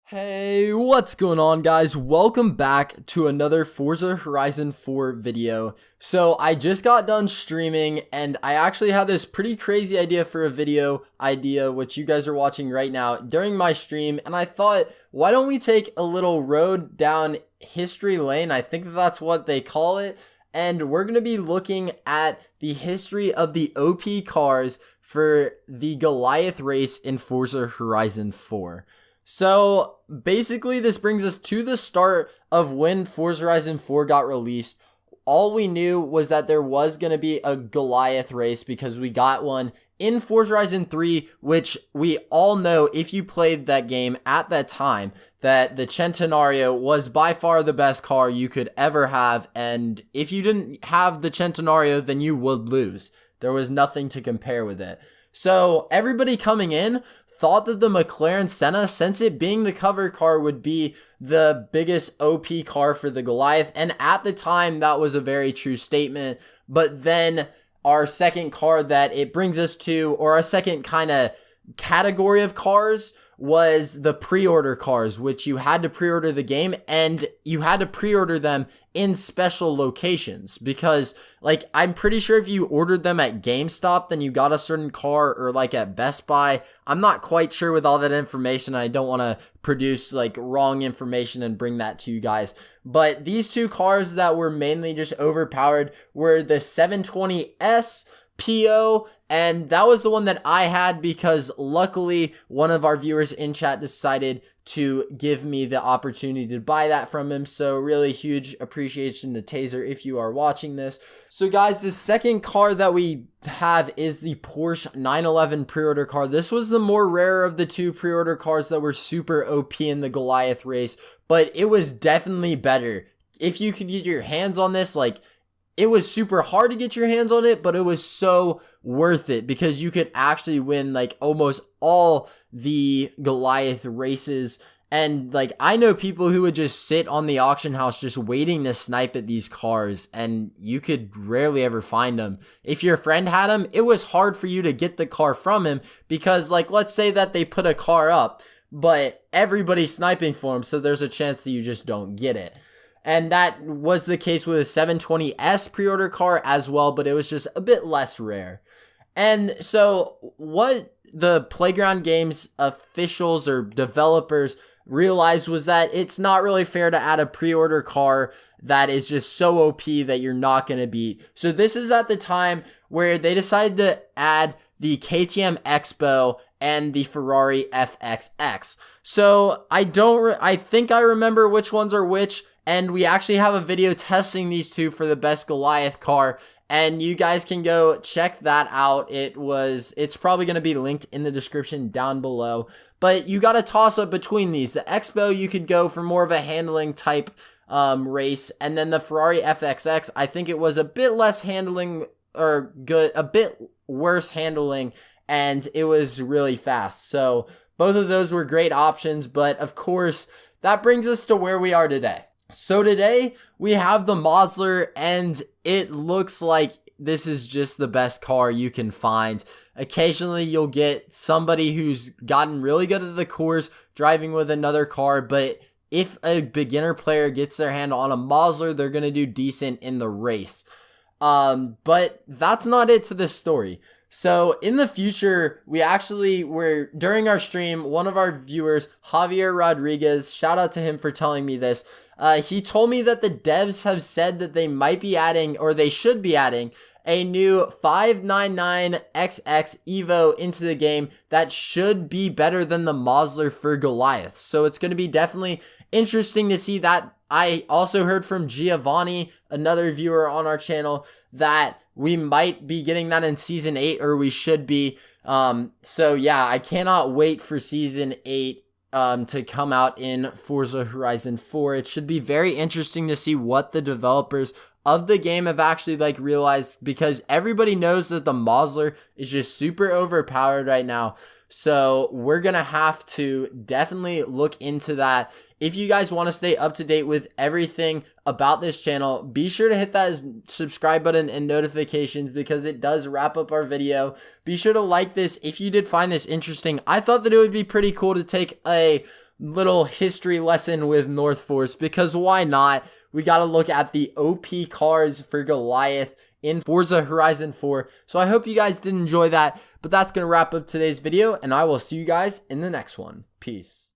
Hey, what's going on, guys? Welcome back to another Forza Horizon 4 video. So I just got done streaming and I actually had this pretty crazy idea for a video idea, which you guys are watching right now during my stream. And I thought, why don't we take a little road down history lane? I think that's what they call it. And we're going to be looking at the history of the OP cars for the Goliath race in Forza Horizon 4. So basically this brings us to the start of when Forza Horizon 4 got released. All we knew was that there was going to be a Goliath race because we got one in Forza Horizon 3, which we all know if you played that game at that time, that the Centenario was by far the best car you could ever have. And if you didn't have the Centenario, then you would lose. There was nothing to compare with it. So everybody coming in thought that the McLaren Senna, since it being the cover car, would be the biggest OP car for the Goliath. And at the time, that was a very true statement. But then our second car that it brings us to, or our second kind of category of cars, was the pre-order cars, which you had to pre-order the game and you had to pre-order them in special locations because, like, I'm pretty sure if you ordered them at GameStop, then you got a certain car, or like at Best Buy. I'm not quite sure with all that information. I don't want to produce like wrong information and bring that to you guys. But these two cars that were mainly just overpowered were the 720S PO, and that was the one that I had because luckily one of our viewers in chat decided to give me the opportunity to buy that from him. So really huge appreciation to Taser if you are watching this. So guys, the second car that we have is the Porsche 911 pre-order car. This was the more rare of the two pre-order cars that were super OP in the Goliath race, but it was definitely better. If you could get your hands on this, like, it was super hard to get your hands on it, but it was so worth it because you could actually win like almost all the Goliath races. And like, I know people who would just sit on the auction house just waiting to snipe at these cars, and you could rarely ever find them. If your friend had them, it was hard for you to get the car from him because, like, let's say that they put a car up, but everybody's sniping for him, so there's a chance that you just don't get it. And that was the case with a 720S pre-order car as well, but it was just a bit less rare. And so what the Playground Games officials or developers realized was that it's not really fair to add a pre-order car that is just so OP that you're not going to beat. So this is at the time where they decided to add the KTM Expo and the Ferrari FXX. So I think I remember which ones are which. And we actually have a video testing these two for the best Goliath car, and you guys can go check that out. It's probably going to be linked in the description down below, but you got a toss up between these. The Expo, you could go for more of a handling type race, and then the Ferrari FXX, I think it was a bit less handling, or good, a bit worse handling, and it was really fast. So both of those were great options, but of course that brings us to where we are today. So today we have the Mosler, and it looks like this is just the best car you can find. Occasionally you'll get somebody who's gotten really good at the course driving with another car, but if a beginner player gets their hand on a Mosler, they're going to do decent in the race. But that's not it to this story. So in the future, during our stream, one of our viewers, Javier Rodriguez, shout out to him for telling me this. He told me that the devs have said that they might be adding, or they should be adding, a new 599XX Evo into the game that should be better than the Mosler for Goliath. So it's going to be definitely interesting to see that. I also heard from Giovanni, another viewer on our channel, that we might be getting that in Season 8, or we should be. So yeah, I cannot wait for Season 8 to come out in Forza Horizon 4. It should be very interesting to see what the developers of the game have actually like realized, because everybody knows that the Mosler is just super overpowered right now. So we're going to have to definitely look into that. If you guys want to stay up to date with everything about this channel, be sure to hit that subscribe button and notifications, because it does wrap up our video. Be sure to like this if you did find this interesting. I thought that it would be pretty cool to take a little history lesson with North Force, because why not? We got to look at the OP cars for Goliath in Forza Horizon 4. So I hope you guys did enjoy that, but that's going to wrap up today's video, and I will see you guys in the next one. Peace.